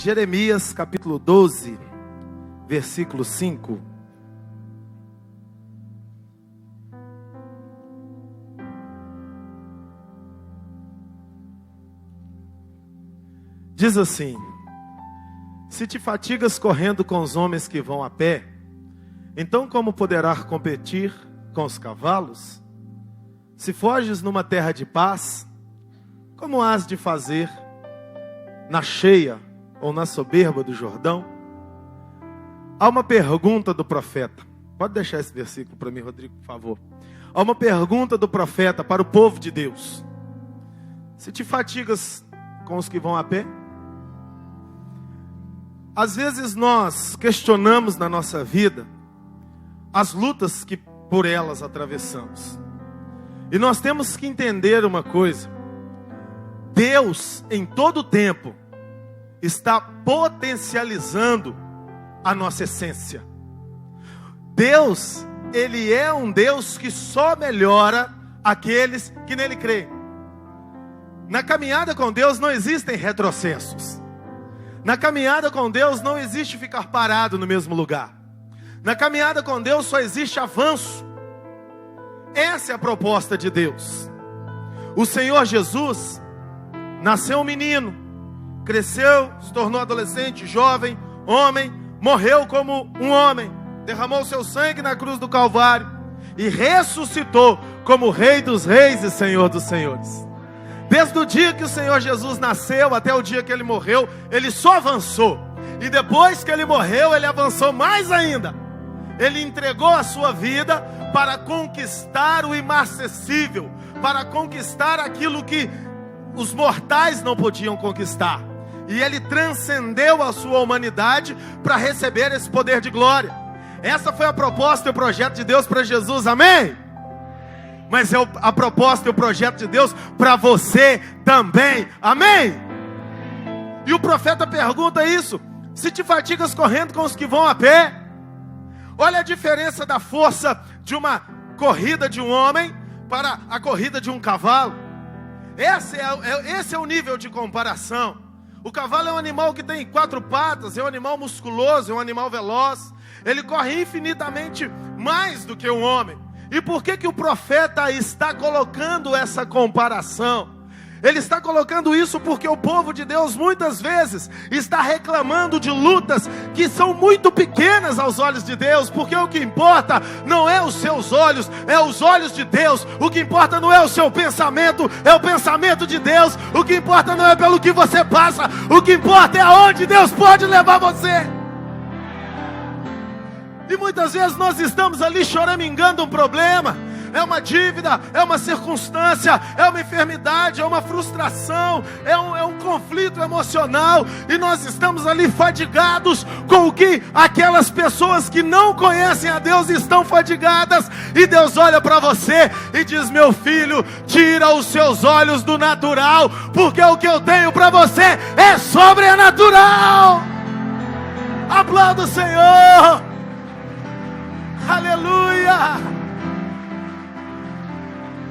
Jeremias capítulo 12, versículo 5. Diz assim: se te fatigas correndo com os homens que vão a pé, então como poderás competir com os cavalos? Se foges numa terra de paz, como has de fazer na cheia ou na soberba do Jordão? Há uma pergunta do profeta. Pode deixar esse versículo para mim, Rodrigo, por favor. Há uma pergunta do profeta para o povo de Deus: se te fatigas com os que vão a pé? Às vezes nós questionamos na nossa vida as lutas que por elas atravessamos. E nós temos que entender uma coisa: Deus, em todo tempo, está potencializando a nossa essência. Deus, Ele é um Deus que só melhora aqueles que nele creem. Na caminhada com Deus não existem retrocessos. Na caminhada com Deus não existe ficar parado no mesmo lugar. Na caminhada com Deus só existe avanço. Essa é a proposta de Deus. O Senhor Jesus nasceu um menino, cresceu, se tornou adolescente, jovem, homem, morreu como um homem, derramou seu sangue na cruz do Calvário e ressuscitou como Rei dos Reis e Senhor dos Senhores. Desde o dia que o Senhor Jesus nasceu até o dia que Ele morreu, Ele só avançou. E depois que Ele morreu, Ele avançou mais ainda. Ele entregou a sua vida para conquistar o inacessível, para conquistar aquilo que os mortais não podiam conquistar. E Ele transcendeu a sua humanidade para receber esse poder de glória. Essa foi a proposta e o projeto de Deus para Jesus, amém? Mas é a proposta e o projeto de Deus para você também, amém? E o profeta pergunta isso: se te fatigas correndo com os que vão a pé? Olha a diferença da força de uma corrida de um homem para a corrida de um cavalo. Esse é o nível de comparação. O cavalo é um animal que tem 4 patas, é um animal musculoso, é um animal veloz. Ele corre infinitamente mais do que um homem. E por que o profeta está colocando essa comparação? Ele está colocando isso porque o povo de Deus muitas vezes está reclamando de lutas que são muito pequenas aos olhos de Deus, porque o que importa não é os seus olhos, é os olhos de Deus. O que importa não é o seu pensamento, é o pensamento de Deus. O que importa não é pelo que você passa, o que importa é aonde Deus pode levar você. E muitas vezes nós estamos ali choramingando um problema. É uma dívida, é uma circunstância, é uma enfermidade, é uma frustração, é um conflito emocional. E nós estamos ali fadigados com o que aquelas pessoas que não conhecem a Deus estão fadigadas. E Deus olha para você e diz: meu filho, tira os seus olhos do natural, porque o que eu tenho para você é sobrenatural. Aplauda o Senhor. Aleluia.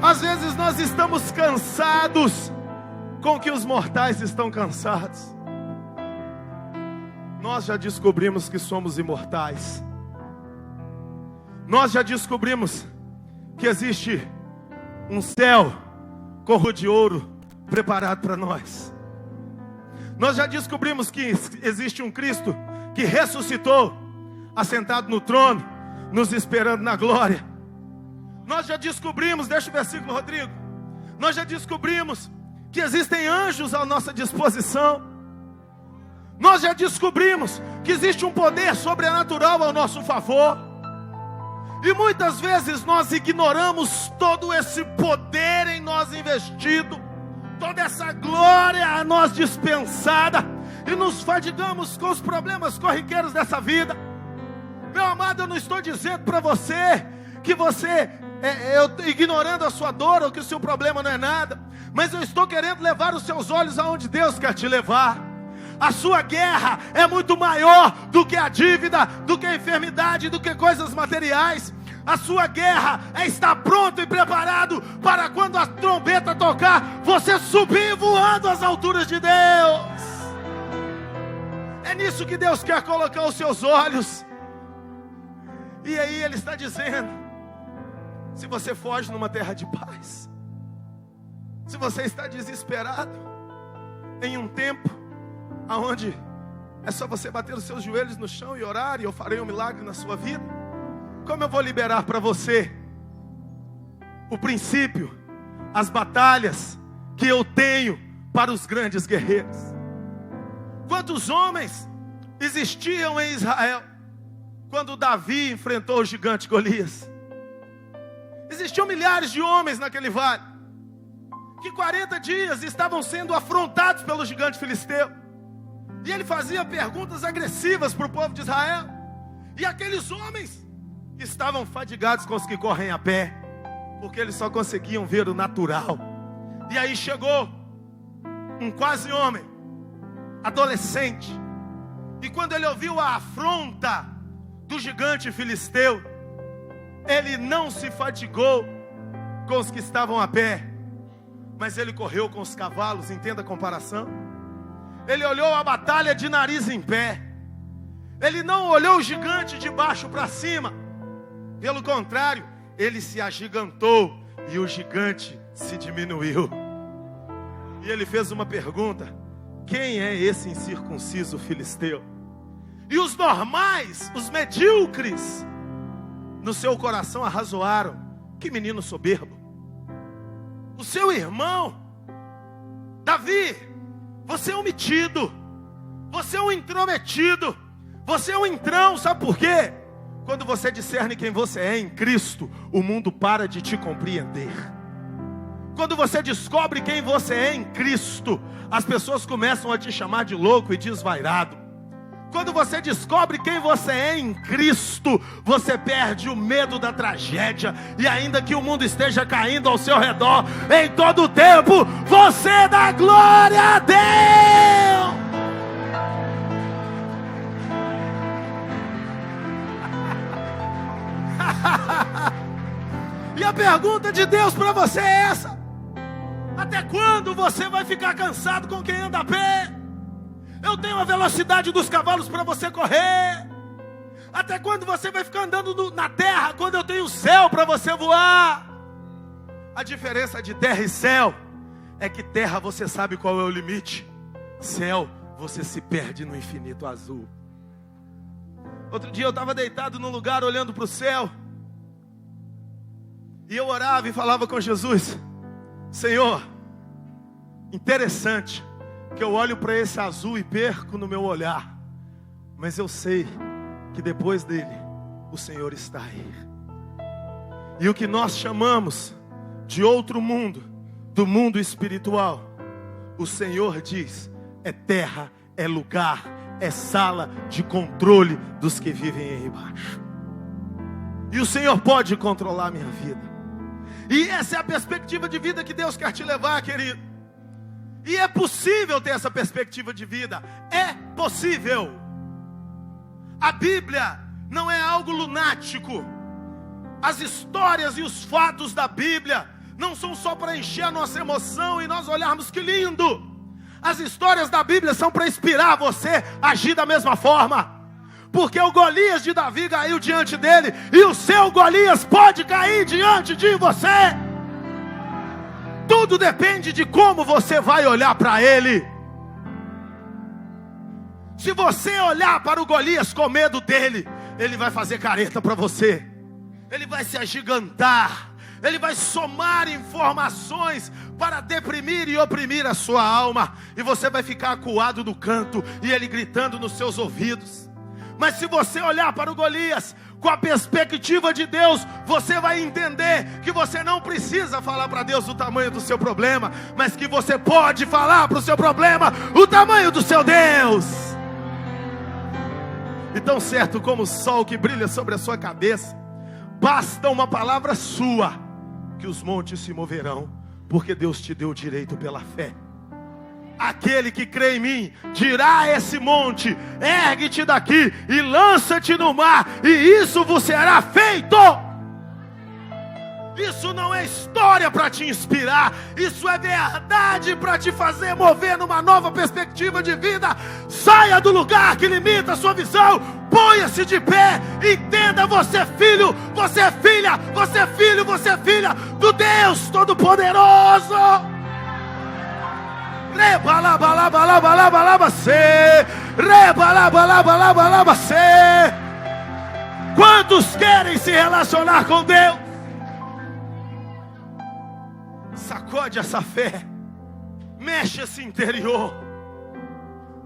Às vezes nós estamos cansados com o que os mortais estão cansados. Nós já descobrimos que somos imortais. Nós já descobrimos que existe um céu cor de ouro preparado para nós. Nós já descobrimos que existe um Cristo que ressuscitou, assentado no trono, nos esperando na glória. Nós já descobrimos, deixa o versículo, Rodrigo. Nós já descobrimos que existem anjos à nossa disposição. Nós já descobrimos que existe um poder sobrenatural ao nosso favor. E muitas vezes nós ignoramos todo esse poder em nós investido, toda essa glória a nós dispensada, e nos fadigamos com os problemas corriqueiros dessa vida. Meu amado, eu não estou dizendo para você que você ignorando a sua dor ou que o seu problema não é nada, mas eu estou querendo levar os seus olhos aonde Deus quer te levar. A sua guerra é muito maior do que a dívida, do que a enfermidade, do que coisas materiais. A sua guerra é estar pronto e preparado para quando a trombeta tocar, você subir voando às alturas de Deus. É nisso que Deus quer colocar os seus olhos. E aí Ele está dizendo: se você foge numa terra de paz, se você está desesperado, em um tempo onde é só você bater os seus joelhos no chão e orar, e eu farei um milagre na sua vida, como eu vou liberar para você o princípio, as batalhas que eu tenho para os grandes guerreiros? Quantos homens existiam em Israel quando Davi enfrentou o gigante Golias? Existiam milhares de homens naquele vale, que 40 dias estavam sendo afrontados pelo gigante filisteu. E ele fazia perguntas agressivas para o povo de Israel. E aqueles homens estavam fadigados com os que correm a pé, porque eles só conseguiam ver o natural. E aí chegou um quase homem, adolescente, e quando ele ouviu a afronta do gigante filisteu, ele não se fatigou com os que estavam a pé, mas ele correu com os cavalos. Entenda a comparação. Ele olhou a batalha de nariz em pé. Ele não olhou o gigante de baixo para cima. Pelo contrário, ele se agigantou e o gigante se diminuiu. E ele fez uma pergunta: quem é esse incircunciso filisteu? E os normais, os medíocres, no seu coração arrazoaram: que menino soberbo. O seu irmão Davi, você é um metido, você é um intrometido, você é um entrão. Sabe por quê? Quando você discerne quem você é em Cristo, o mundo para de te compreender. Quando você descobre quem você é em Cristo, as pessoas começam a te chamar de louco e desvairado. Quando você descobre quem você é em Cristo, você perde o medo da tragédia. E ainda que o mundo esteja caindo ao seu redor, em todo o tempo, você dá glória a Deus. E a pergunta de Deus para você é essa: até quando você vai ficar cansado com quem anda a pé? Eu tenho a velocidade dos cavalos para você correr. Até quando você vai ficar andando na terra, quando eu tenho o céu para você voar? A diferença de terra e céu é que terra você sabe qual é o limite, céu você se perde no infinito azul. Outro dia eu estava deitado num lugar olhando para o céu, e eu orava e falava com Jesus: Senhor, interessante que eu olho para esse azul e perco no meu olhar, mas eu sei que depois dele o Senhor está aí. E o que nós chamamos de outro mundo, do mundo espiritual, o Senhor diz: é terra, é lugar, é sala de controle dos que vivem aí embaixo. E o Senhor pode controlar a minha vida. E essa é a perspectiva de vida que Deus quer te levar, querido. E é possível ter essa perspectiva de vida. É possível. A Bíblia não é algo lunático. As histórias e os fatos da Bíblia não são só para encher a nossa emoção e nós olharmos que lindo. As histórias da Bíblia são para inspirar você a agir da mesma forma. Porque o Golias de Davi caiu diante dele, e o seu Golias pode cair diante de você. Tudo depende de como você vai olhar para ele. Se você olhar para o Golias com medo dele, ele vai fazer careta para você. Ele vai se agigantar. Ele vai somar informações para deprimir e oprimir a sua alma. E você vai ficar acuado no canto, e ele gritando nos seus ouvidos. Mas se você olhar para o Golias com a perspectiva de Deus, você vai entender que você não precisa falar para Deus o tamanho do seu problema, mas que você pode falar para o seu problema o tamanho do seu Deus. E tão certo como o sol que brilha sobre a sua cabeça, basta uma palavra sua, que os montes se moverão, porque Deus te deu o direito pela fé. Aquele que crê em mim dirá a esse monte: ergue-te daqui e lança-te no mar, e isso vos será feito. Isso não é história para te inspirar. Isso é verdade para te fazer mover numa nova perspectiva de vida. Saia do lugar que limita a sua visão. Ponha-se de pé. Entenda, você é filho, você é filha, você é filho, você é filha do Deus Todo-Poderoso. Quantos querem se relacionar com Deus? Sacode essa fé, mexe esse interior.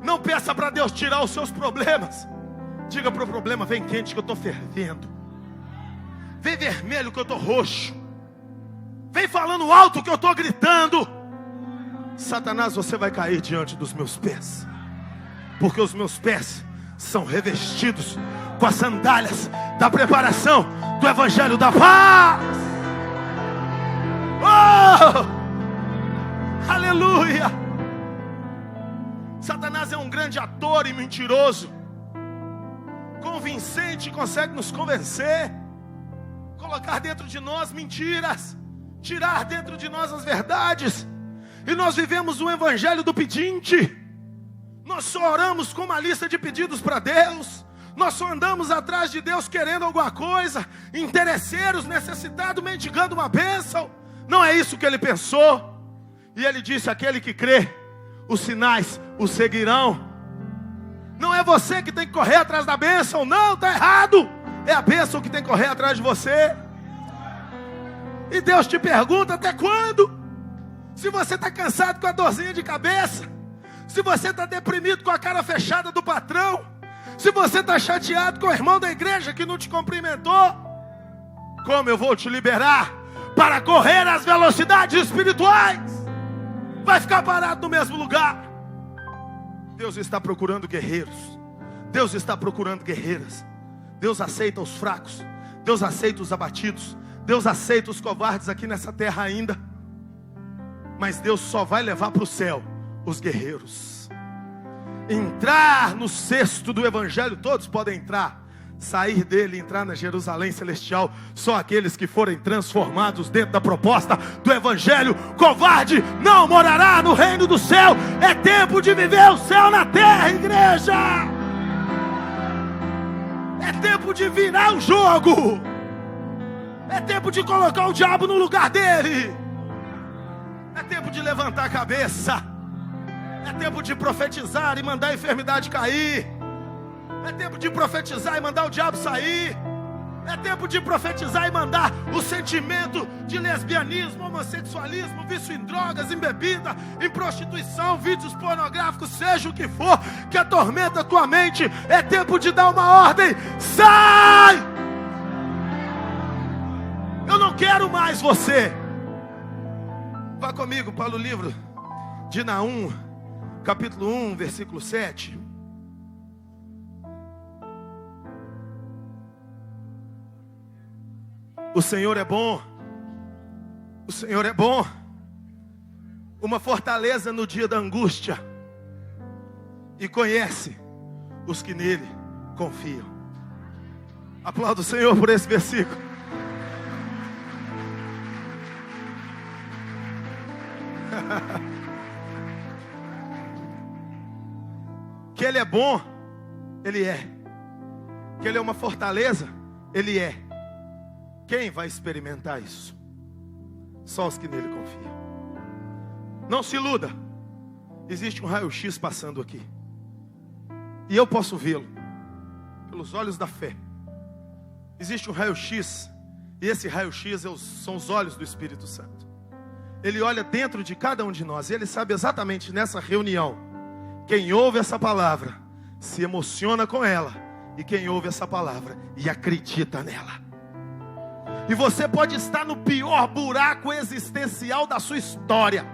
Não peça para Deus tirar os seus problemas. Diga para o problema: vem quente que eu estou fervendo. Vem vermelho que eu estou roxo. Vem falando alto que eu estou gritando. Satanás, você vai cair diante dos meus pés, porque os meus pés são revestidos com as sandálias da preparação do Evangelho da paz. Oh! Aleluia! Satanás é um grande ator e mentiroso, convincente, consegue nos convencer, colocar dentro de nós mentiras, tirar dentro de nós as verdades. E nós vivemos o evangelho do pedinte. Nós só oramos com uma lista de pedidos para Deus. Nós só andamos atrás de Deus querendo alguma coisa, interesseiros, necessitados, mendigando uma bênção. Não é isso que ele pensou. E ele disse: aquele que crê, os sinais o seguirão. Não é você que tem que correr atrás da bênção. Não, está errado. É a bênção que tem que correr atrás de você. E Deus te pergunta: até quando? Se você está cansado com a dorzinha de cabeça, se você está deprimido com a cara fechada do patrão, se você está chateado com o irmão da igreja que não te cumprimentou, como eu vou te liberar para correr às velocidades espirituais? Vai ficar parado no mesmo lugar. Deus está procurando guerreiros. Deus está procurando guerreiras. Deus aceita os fracos. Deus aceita os abatidos. Deus aceita os covardes aqui nessa terra ainda. Mas Deus só vai levar para o céu os guerreiros. Entrar no cesto do evangelho, todos podem entrar. Sair dele e entrar na Jerusalém celestial, só aqueles que forem transformados dentro da proposta do evangelho. Covarde não morará no reino do céu. É tempo de viver o céu na terra, igreja. É tempo de virar o jogo. É tempo de colocar o diabo no lugar dele. É tempo de levantar a cabeça. É tempo de profetizar e mandar a enfermidade cair. É tempo de profetizar e mandar o diabo sair. É tempo de profetizar e mandar o sentimento de lesbianismo, homossexualismo, vício em drogas, em bebida, em prostituição, vídeos pornográficos, seja o que for que atormenta a tua mente. É tempo de dar uma ordem: sai! Eu não quero mais você. Vá comigo para o livro de Naum, capítulo 1, versículo 7. O Senhor é bom. O Senhor é bom. Uma fortaleza no dia da angústia. E conhece os que nele confiam. Aplauda o Senhor por esse versículo. Que Ele é bom, Ele é. Que Ele é uma fortaleza, Ele é. Quem vai experimentar isso? Só os que nele confiam. Não se iluda. Existe um raio-x passando aqui. E eu posso vê-lo pelos olhos da fé. Existe um raio-x. E esse raio-x são os olhos do Espírito Santo. Ele olha dentro de cada um de nós. E Ele sabe exatamente nessa reunião quem ouve essa palavra se emociona com ela. E quem ouve essa palavra e acredita nela. E você pode estar no pior buraco existencial da sua história.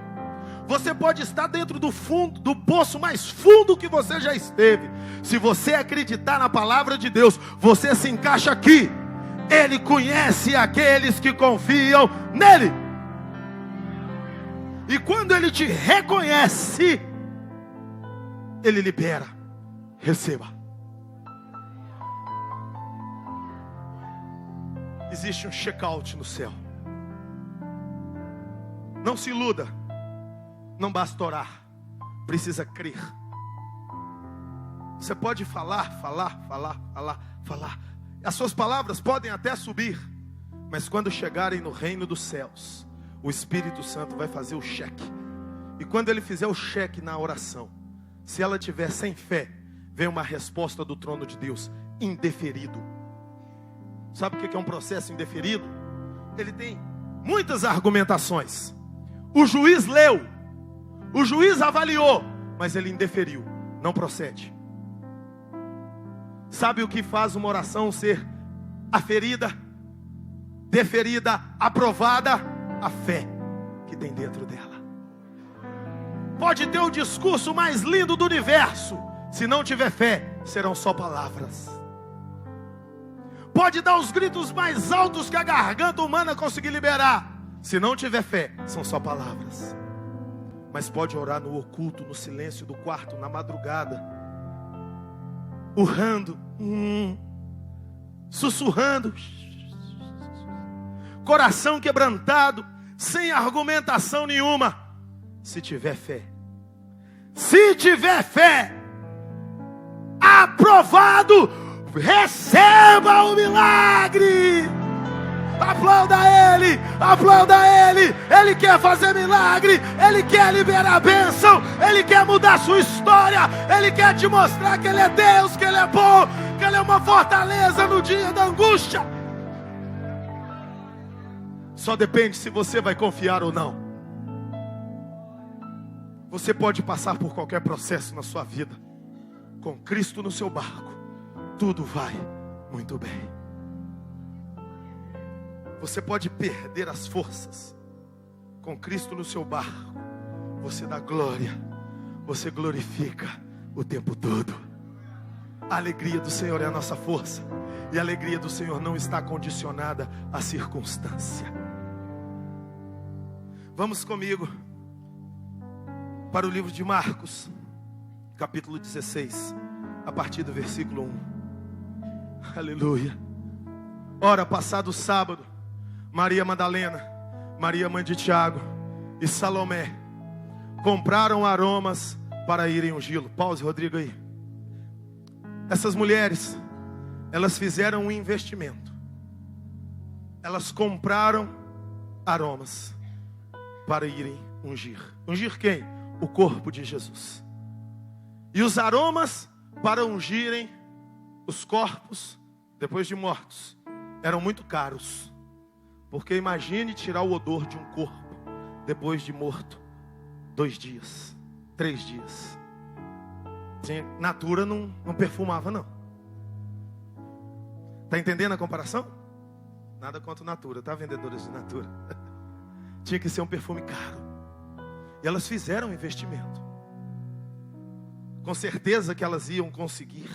Você pode estar dentro do fundo, do poço mais fundo que você já esteve. Se você acreditar na palavra de Deus, você se encaixa aqui. Ele conhece aqueles que confiam nele. E quando Ele te reconhece, Ele libera. Receba. Existe um check-out no céu. Não se iluda. Não basta orar. Precisa crer. Você pode falar. As suas palavras podem até subir. Mas quando chegarem no reino dos céus, o Espírito Santo vai fazer o cheque. E quando ele fizer o cheque na oração, se ela tiver sem fé, vem uma resposta do trono de Deus, indeferido. Sabe o que é um processo indeferido? Ele tem muitas argumentações. O juiz leu, o juiz avaliou, mas ele indeferiu, não procede. Sabe o que faz uma oração ser aferida, deferida, aprovada? A fé que tem dentro dela. Pode ter o discurso mais lindo do universo, se não tiver fé, serão só palavras. Pode dar os gritos mais altos que a garganta humana conseguir liberar, se não tiver fé, são só palavras. Mas pode orar no oculto, no silêncio do quarto, na madrugada, urrando, sussurrando, coração quebrantado, sem argumentação nenhuma. Se tiver fé, aprovado, receba o milagre. Aplauda ele. Ele quer fazer milagre, ele quer liberar a bênção, ele quer mudar a sua história, ele quer te mostrar que ele é Deus, que ele é bom, que ele é uma fortaleza no dia da angústia. Só depende se você vai confiar ou não. Você pode passar por qualquer processo na sua vida. Com Cristo no seu barco, tudo vai muito bem. Você pode perder as forças. Com Cristo no seu barco, você dá glória, você glorifica o tempo todo. A alegria do Senhor é a nossa força. E a alegria do Senhor não está condicionada à circunstância. Vamos comigo para o livro de Marcos, capítulo 16, a partir do versículo 1. Aleluia. Ora, passado o sábado, Maria Madalena, Maria mãe de Tiago e Salomé compraram aromas para irem ungí-lo. Pause, Rodrigo, aí. Essas mulheres, elas fizeram um investimento. Elas compraram aromas para irem ungir. Ungir quem? O corpo de Jesus. E os aromas para ungirem os corpos depois de mortos eram muito caros. Porque imagine tirar o odor de um corpo depois de morto 2 dias, 3 dias. Natura não perfumava, não. Está entendendo a comparação? Nada contra Natura, tá, vendedoras de Natura? Tinha que ser um perfume caro. E elas fizeram um investimento. Com certeza que elas iam conseguir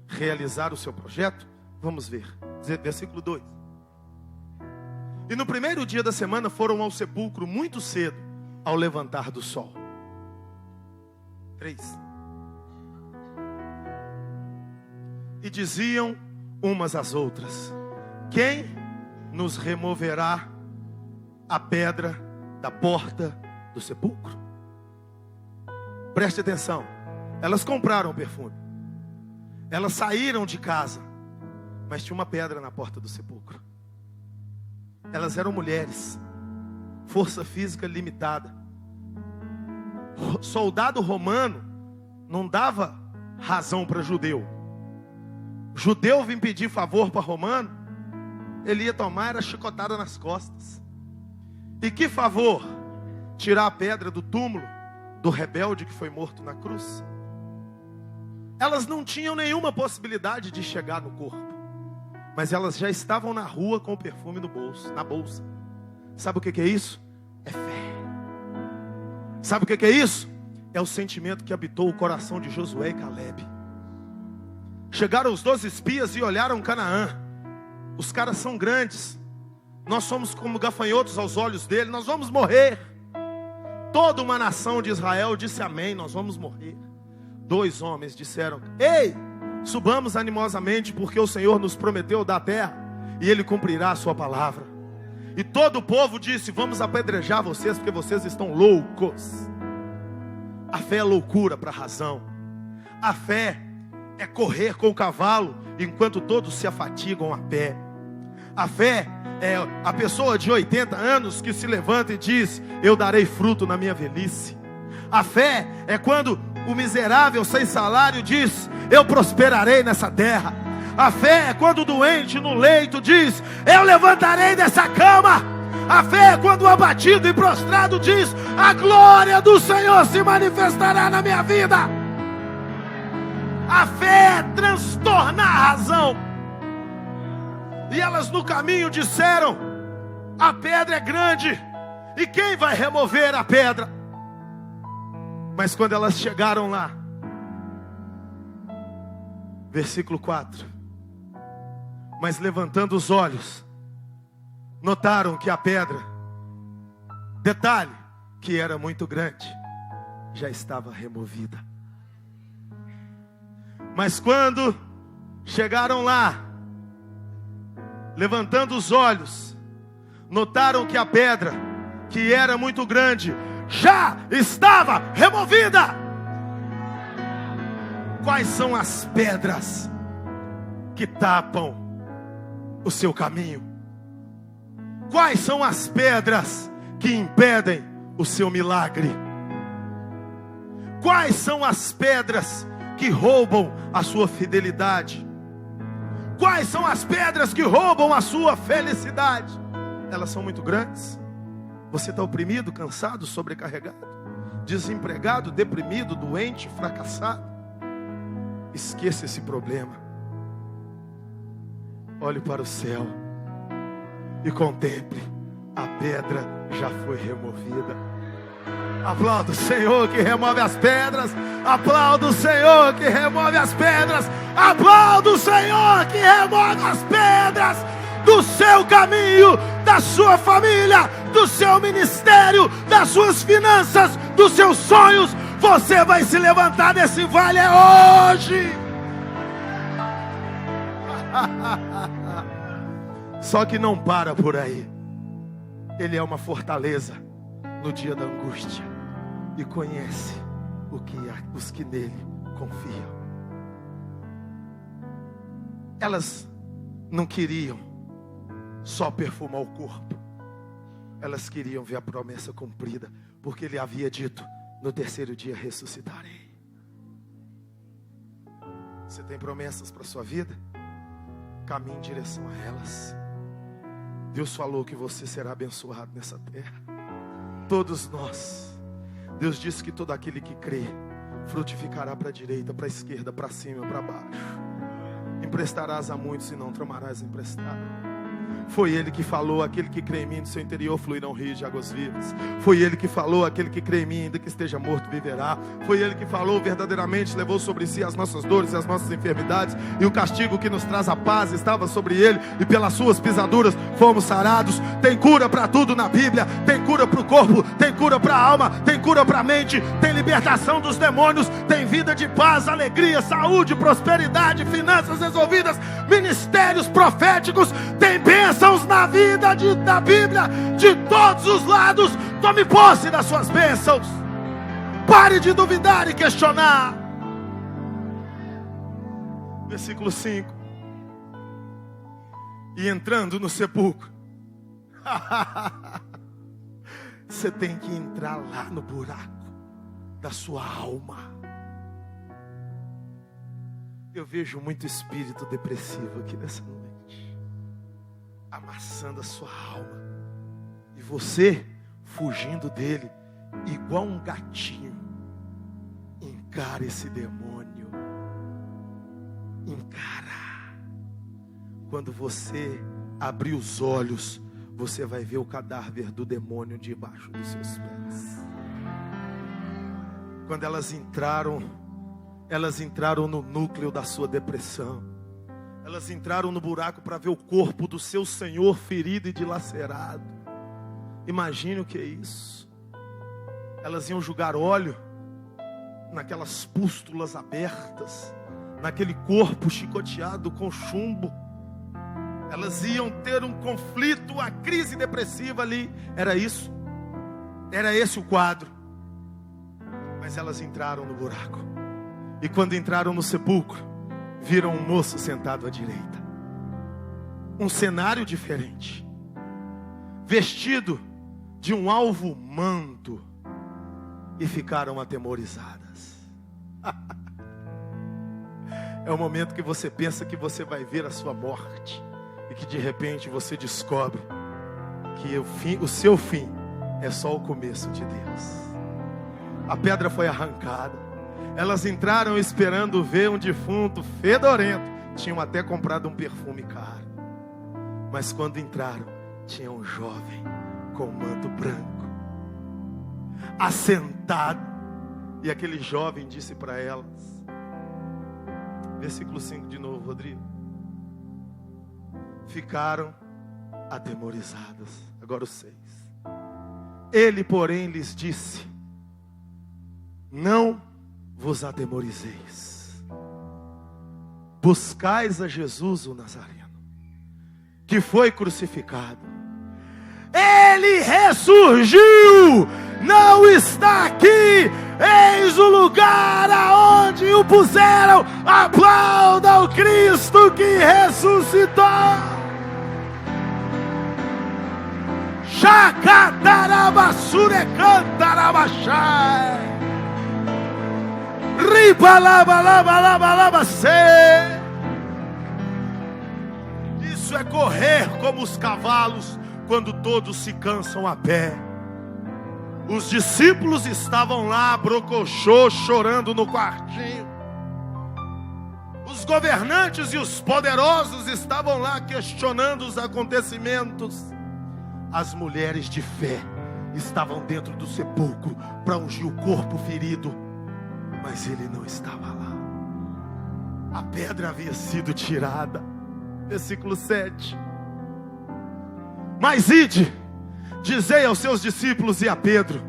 realizar o seu projeto. Vamos ver, versículo 2. E no primeiro dia da semana foram ao sepulcro muito cedo, ao levantar do sol. 3. E diziam umas às outras: quem nos removerá a pedra da porta do sepulcro? Preste atenção. Elas compraram o perfume. Elas saíram de casa, mas tinha uma pedra na porta do sepulcro. Elas eram mulheres, força física limitada. Soldado romano não dava razão para judeu. Judeu vinha pedir favor para romano, ele ia tomar era chicotada nas costas. E que favor? Tirar a pedra do túmulo do rebelde que foi morto na cruz. Elas não tinham nenhuma possibilidade de chegar no corpo, mas elas já estavam na rua com o perfume no bolso, na bolsa. Sabe o que é isso? É fé. Sabe o que é isso? É o sentimento que habitou o coração de Josué e Caleb. Chegaram os 12 espias e olharam Canaã. Os caras são grandes. Nós somos como gafanhotos aos olhos dele. Nós vamos morrer. Toda uma nação de Israel disse amém, nós vamos morrer. 2 homens disseram: ei, subamos animosamente, porque o Senhor nos prometeu dar a terra, e Ele cumprirá a sua palavra. E todo o povo disse: vamos apedrejar vocês, porque vocês estão loucos. A fé é loucura para a razão. A fé é correr com o cavalo, enquanto todos se afatigam a pé. A fé é a pessoa de 80 anos que se levanta e diz: eu darei fruto na minha velhice. A fé é quando o miserável sem salário diz: eu prosperarei nessa terra. A fé é quando o doente no leito diz: eu levantarei dessa cama. A fé é quando o abatido e prostrado diz: a glória do Senhor se manifestará na minha vida. A fé é transtornar a razão. E elas no caminho disseram: a pedra é grande, e quem vai remover a pedra? Mas quando elas chegaram lá, versículo 4: mas levantando os olhos, notaram que a pedra, detalhe, que era muito grande, já estava removida. Mas quando chegaram lá, levantando os olhos, notaram que a pedra, que era muito grande, já estava removida. Quais são as pedras que tapam o seu caminho? Quais são as pedras que impedem o seu milagre? Quais são as pedras que roubam a sua fidelidade? Quais são as pedras que roubam a sua felicidade? Elas são muito grandes. Você está oprimido, cansado, sobrecarregado, desempregado, deprimido, doente, fracassado? Esqueça esse problema. Olhe para o céu e contemple: a pedra já foi removida. Aplauda o Senhor que remove as pedras. Aplauda o Senhor que remove as pedras. Aplauda o Senhor que remove as pedras do seu caminho, da sua família, do seu ministério, das suas finanças, dos seus sonhos. Você vai se levantar desse vale hoje. Só que não para por aí. Ele é uma fortaleza no dia da angústia e conhece os que nele confiam. Elas não queriam só perfumar o corpo, elas queriam ver a promessa cumprida, porque ele havia dito: no terceiro dia ressuscitarei. Você tem promessas para a sua vida? Caminhe em direção a elas. Deus falou que você será abençoado nessa terra. Todos nós. Deus disse que todo aquele que crê frutificará para a direita, para a esquerda, para cima, para baixo. Emprestarás a muitos e não tomarás emprestado. Foi Ele que falou: aquele que crê em mim, do seu interior fluirão rios de águas vivas. Foi Ele que falou: aquele que crê em mim, ainda que esteja morto, viverá. Foi Ele que falou: verdadeiramente levou sobre si as nossas dores e as nossas enfermidades, e o castigo que nos traz a paz estava sobre Ele, e pelas suas pisaduras fomos sarados. Tem cura para tudo na Bíblia. Tem cura para o corpo, tem cura para a alma, tem cura para a mente, tem libertação dos demônios, tem vida de paz, alegria, saúde, prosperidade, finanças resolvidas, ministérios proféticos, tem bênçãos na vida da Bíblia, de todos os lados. Tome posse das suas bênçãos. Pare de duvidar e questionar. Versículo 5: e entrando no sepulcro, você tem que entrar lá no buraco da sua alma. Eu vejo muito espírito depressivo aqui nessa noite, amassando a sua alma, e você fugindo dele igual um gatinho. Encara esse demônio. Encara. Quando você abrir os olhos, você vai ver o cadáver do demônio debaixo dos seus pés. Quando elas entraram no núcleo da sua depressão. Elas entraram no buraco para ver o corpo do seu Senhor ferido e dilacerado. Imagine o que é isso. Elas iam jogar óleo naquelas pústulas abertas, naquele corpo chicoteado com chumbo. Elas iam ter um conflito, a crise depressiva ali. Era isso. Era esse o quadro. Mas elas entraram no buraco. E quando entraram no sepulcro, viram um moço sentado à direita. Um cenário diferente. Vestido de um alvo manto. E ficaram atemorizadas. É o momento que você pensa que você vai ver a sua morte. E que de repente você descobre que o seu fim é só o começo de Deus. A pedra foi arrancada. Elas entraram esperando ver um defunto fedorento. Tinham até comprado um perfume caro. Mas quando entraram, tinha um jovem com um manto branco, assentado. E aquele jovem disse para elas, versículo 5 de novo, Rodrigo. Ficaram atemorizadas. Agora o 6. Ele, porém, lhes disse: não vos atemorizeis. Buscais a Jesus o Nazareno, que foi crucificado. Ele ressurgiu, não está aqui. Eis o lugar aonde o puseram. Aplauda o Cristo que ressuscitou. Chacatarabassure-cantarabachai. Ribalabalabalabalabassê. Isso é correr como os cavalos quando todos se cansam a pé. Os discípulos estavam lá, brocochô, chorando no quartinho. Os governantes e os poderosos estavam lá questionando os acontecimentos. As mulheres de fé estavam dentro do sepulcro para ungir o corpo ferido, mas ele não estava lá. A pedra havia sido tirada. Versículo 7. Mas ide, dizei aos seus discípulos e a Pedro,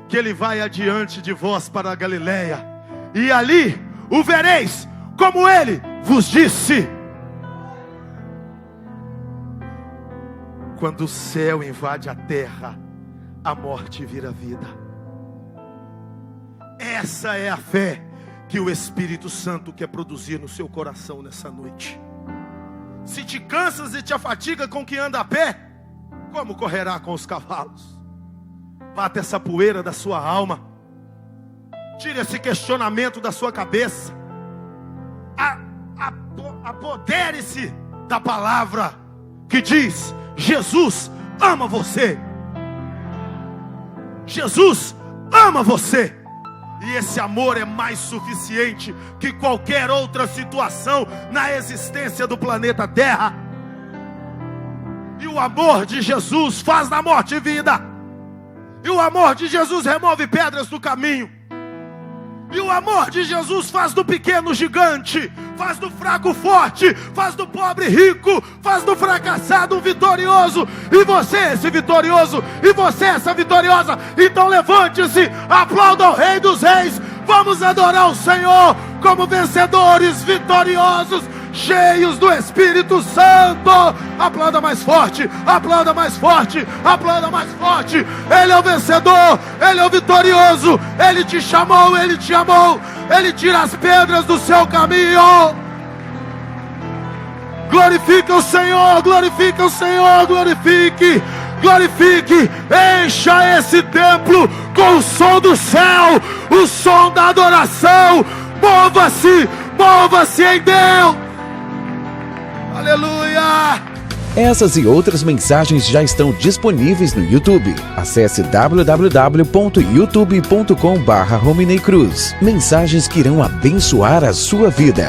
que ele vai adiante de vós para a Galileia, e ali o vereis, como ele vos disse. Quando o céu invade a terra, a morte vira vida. Essa é a fé que o Espírito Santo quer produzir no seu coração nessa noite. Se te cansas e te afatiga com que anda a pé, como correrá com os cavalos? Bata essa poeira da sua alma. Tire esse questionamento da sua cabeça. Apodere-se da palavra que diz: Jesus ama você. Jesus ama você. E esse amor é mais suficiente que qualquer outra situação na existência do planeta Terra. E o amor de Jesus faz da morte vida. E o amor de Jesus remove pedras do caminho. E o amor de Jesus faz do pequeno gigante, faz do fraco forte, faz do pobre rico, faz do fracassado um vitorioso. E você esse vitorioso, e você essa vitoriosa. Então levante-se, aplauda o Rei dos Reis. Vamos adorar o Senhor como vencedores vitoriosos, cheios do Espírito Santo. Aplauda mais forte, aplauda mais forte, aplauda mais forte. Ele é o vencedor, ele é o vitorioso. Ele te chamou, ele te amou. Ele tira as pedras do seu caminho. Glorifica o Senhor, glorifica o Senhor, glorifique, glorifique. Encha esse templo com o som do céu, o som da adoração. Mova-se, mova-se em Deus. Aleluia! Essas e outras mensagens já estão disponíveis no YouTube. Acesse www.youtube.com/Rominei Cruz. Mensagens que irão abençoar a sua vida.